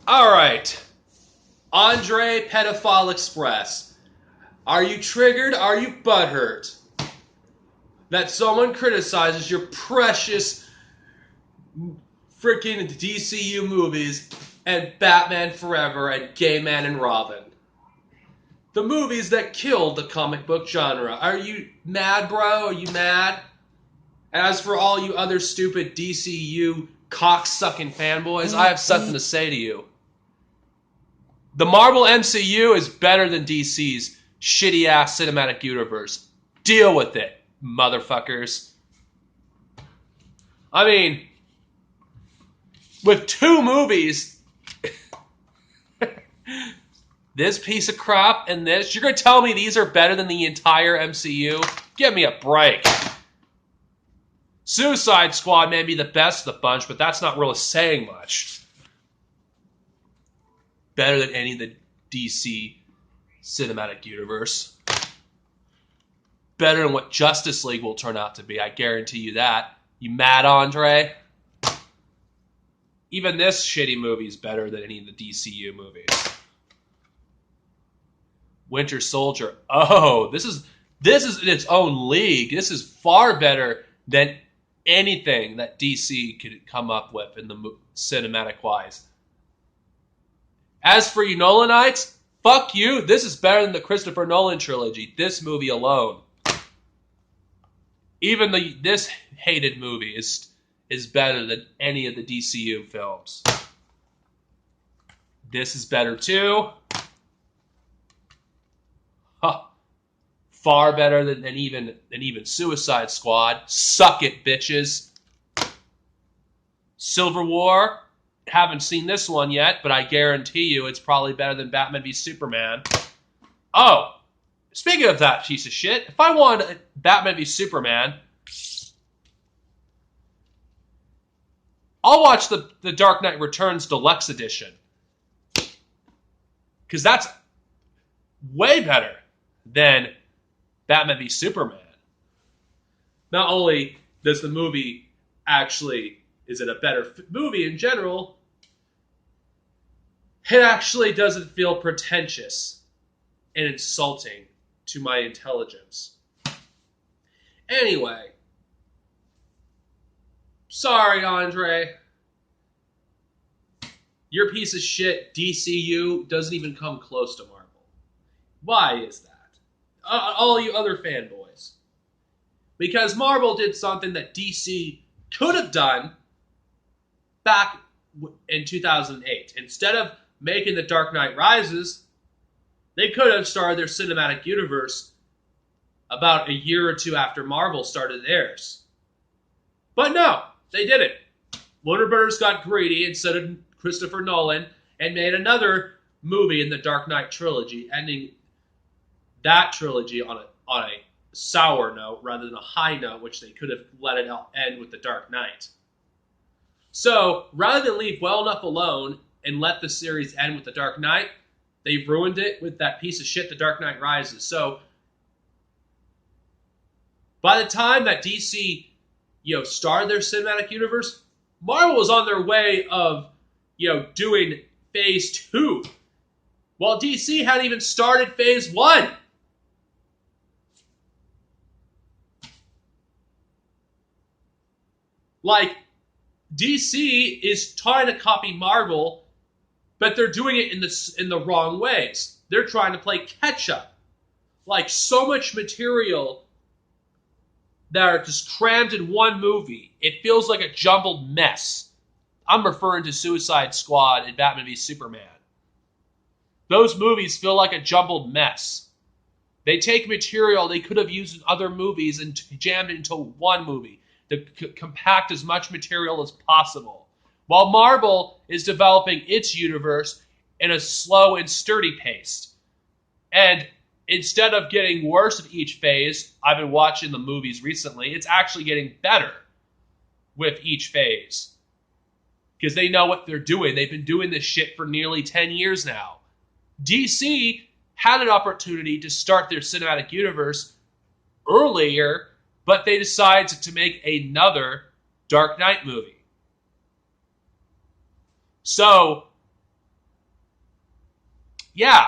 All right. Andre Pedophile Express. Are you triggered? Are you butthurt that someone criticizes your precious freaking DCU movies and Batman Forever and Gay Man and Robin? The movies that killed the comic book genre. Are you mad, bro? Are you mad? As for all you other stupid DCU cock-sucking fanboys, I have something to say to you. The Marvel MCU is better than DC's shitty-ass cinematic universe. Deal with it, motherfuckers. I mean, with two movies, this piece of crap and this, you're going to tell me these are better than the entire MCU? Give me a break. Suicide Squad may be the best of the bunch, but that's not really saying much. Better than any of the DC cinematic universe. Better than what Justice League will turn out to be, I guarantee you that. You mad, Andre? Even this shitty movie is better than any of the DCU movies. Winter Soldier. Oh, this is in its own league. This is far better than anything that DC could come up with in the cinematic wise. As for you Nolanites, fuck you. This is better than the Christopher Nolan trilogy. This movie alone. Even this hated movie is better than any of the DCU films. This is better too. Huh. Far better than even Suicide Squad. Suck it, bitches. Civil War. Haven't seen this one yet, but I guarantee you it's probably better than Batman v Superman. Oh, speaking of that piece of shit, if I wanted Batman v Superman, I'll watch the Dark Knight Returns Deluxe Edition. Because that's way better than Batman v Superman. Not only does the movie is it a better movie in general, it actually doesn't feel pretentious and insulting to my intelligence. Anyway, sorry, Andre. Your piece of shit DCU doesn't even come close to Marvel. Why is that? All you other fanboys. Because Marvel did something that DC could have done back in 2008. Instead of making The Dark Knight Rises, they could have started their cinematic universe about a year or two after Marvel started theirs. But no, they didn't. Warner Brothers got greedy and so did Christopher Nolan and made another movie in the Dark Knight trilogy, ending that trilogy on a sour note rather than a high note, which they could have let it end with The Dark Knight. So, rather than leave well enough alone and let the series end with The Dark Knight, they've ruined it with that piece of shit, The Dark Knight Rises. So, by the time that DC, started their cinematic universe, Marvel was on their way of, doing Phase 2. While DC hadn't even started Phase 1. Like, DC is trying to copy Marvel, but they're doing it in the wrong ways. They're trying to play catch up. Like, so much material that are just crammed in one movie. It feels like a jumbled mess. I'm referring to Suicide Squad and Batman v Superman. Those movies feel like a jumbled mess. They take material they could have used in other movies and jammed it into one movie to compact as much material as possible. While Marvel is developing its universe in a slow and sturdy pace. And instead of getting worse at each phase, I've been watching the movies recently, it's actually getting better with each phase. Because they know what they're doing. They've been doing this shit for nearly 10 years now. DC had an opportunity to start their cinematic universe earlier, but they decided to make another Dark Knight movie. So, Yeah.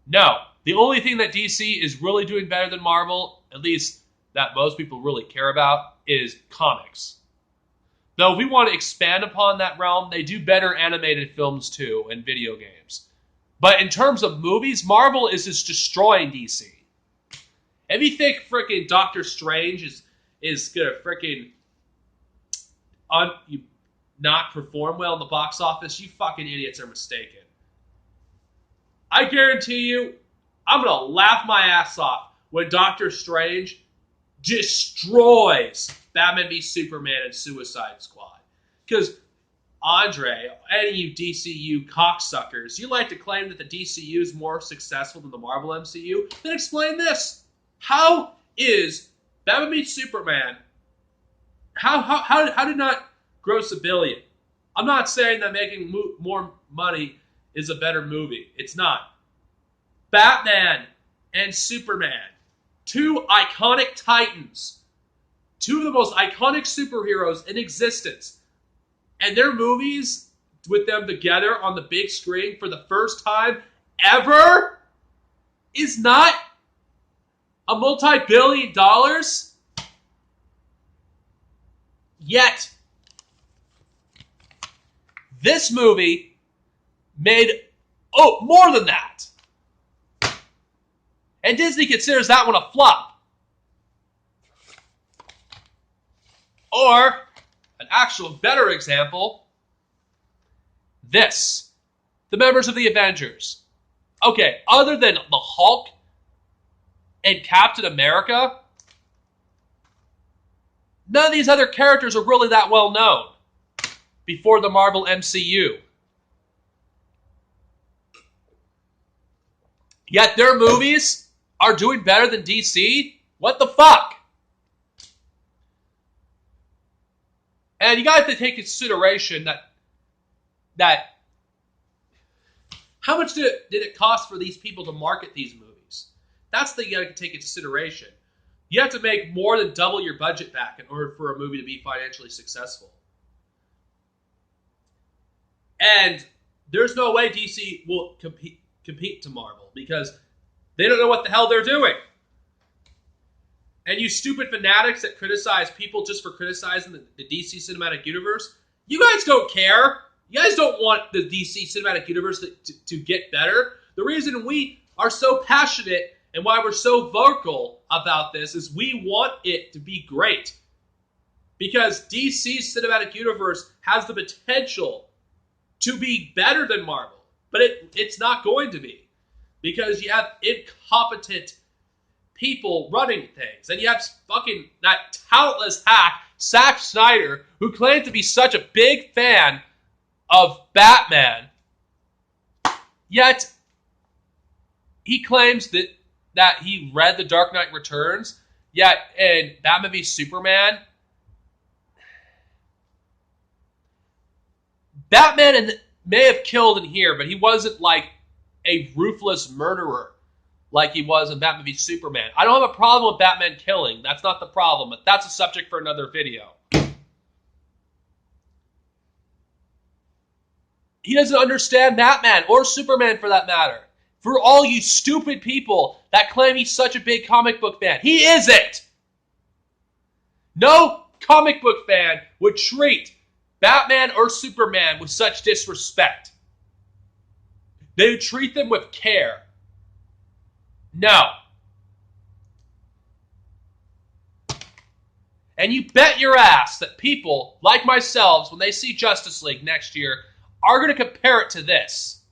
No. The only thing that DC is really doing better than Marvel, at least that most people really care about, is comics. Though if we want to expand upon that realm, they do better animated films too and video games. But in terms of movies, Marvel is just destroying DC. If you think freaking Doctor Strange is gonna freaking not perform well in the box office, you fucking idiots are mistaken. I guarantee you, I'm gonna laugh my ass off when Doctor Strange destroys Batman v Superman and Suicide Squad. Because Andre, any of you DCU cocksuckers, you like to claim that the DCU is more successful than the Marvel MCU? Then explain this. How is Batman v Superman, how did not gross $1 billion? I'm not saying that making more money is a better movie. It's not. Batman and Superman, two iconic titans, two of the most iconic superheroes in existence, and their movies with them together on the big screen for the first time ever is not a multi-billion dollars. Yet, this movie made more than that. And Disney considers that one a flop. Or, an actual better example, this. The members of the Avengers. Okay, other than the Hulk and Captain America, none of these other characters are really that well known before the Marvel MCU. Yet their movies are doing better than DC? What the fuck? And you got to take into consideration that how much did it cost for these people to market these movies? That's the thing you got to take into consideration. You have to make more than double your budget back in order for a movie to be financially successful. And there's no way DC will compete to Marvel because they don't know what the hell they're doing. And you stupid fanatics that criticize people just for criticizing the DC Cinematic Universe, you guys don't care. You guys don't want the DC Cinematic Universe to get better. The reason we are so passionate and why we're so vocal about this is we want it to be great. Because DC's Cinematic Universe has the potential to be better than Marvel. But it's not going to be. Because you have incompetent people running things. And you have fucking that talentless hack, Zack Snyder, who claimed to be such a big fan of Batman. Yet, he claims that he read The Dark Knight Returns. Yet, in Batman v Superman, Batman may have killed in here, but he wasn't like a ruthless murderer like he was in Batman v Superman. I don't have a problem with Batman killing. That's not the problem, but that's a subject for another video. He doesn't understand Batman or Superman for that matter. For all you stupid people that claim he's such a big comic book fan, he isn't! No comic book fan would treat Batman or Superman with such disrespect. They would treat them with care. No. And you bet your ass that people like myself, when they see Justice League next year, are going to compare it to this.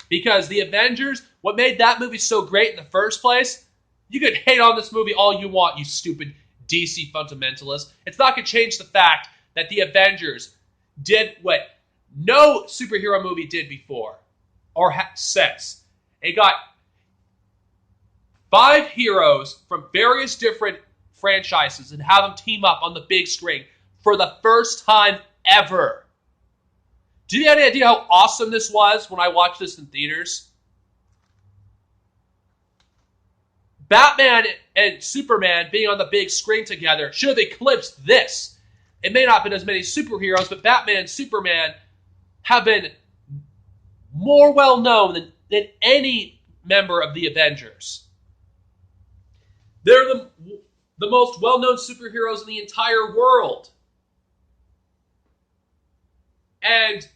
Because the Avengers, what made that movie so great in the first place, you could hate on this movie all you want, you stupid DC fundamentalist. It's not going to change the fact that the Avengers did what no superhero movie did before or since. It got 5 heroes from various different franchises and have them team up on the big screen for the first time ever. Do you have any idea how awesome this was when I watched this in theaters? Batman and Superman being on the big screen together should have eclipsed this. It may not have been as many superheroes, but Batman and Superman have been more well known than any member of the Avengers. They're the most well known superheroes in the entire world. And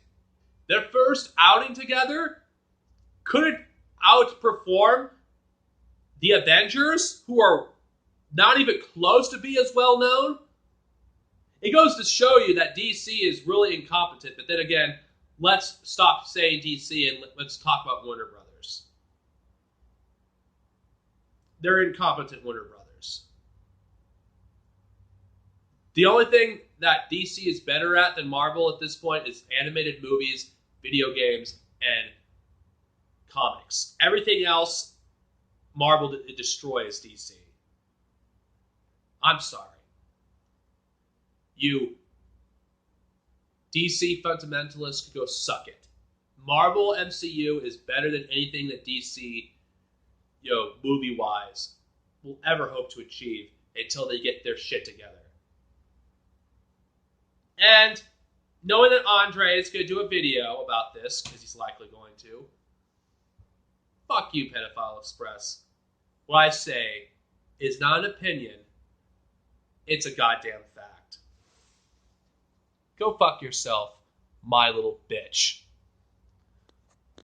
their first outing together couldn't outperform the Avengers, who are not even close to be as well known. It goes to show you that DC is really incompetent. But then again, let's stop saying DC and let's talk about Warner Brothers. They're incompetent Warner Brothers. The only thing that DC is better at than Marvel at this point is animated movies, video games, and comics. Everything else, Marvel destroys DC. I'm sorry. You DC fundamentalists could go suck it. Marvel MCU is better than anything that DC, movie-wise, will ever hope to achieve until they get their shit together. And knowing that Andre is going to do a video about this, because he's likely going to, fuck you, Pedophile Express. What I say is not an opinion, it's a goddamn fact. Go fuck yourself, my little bitch.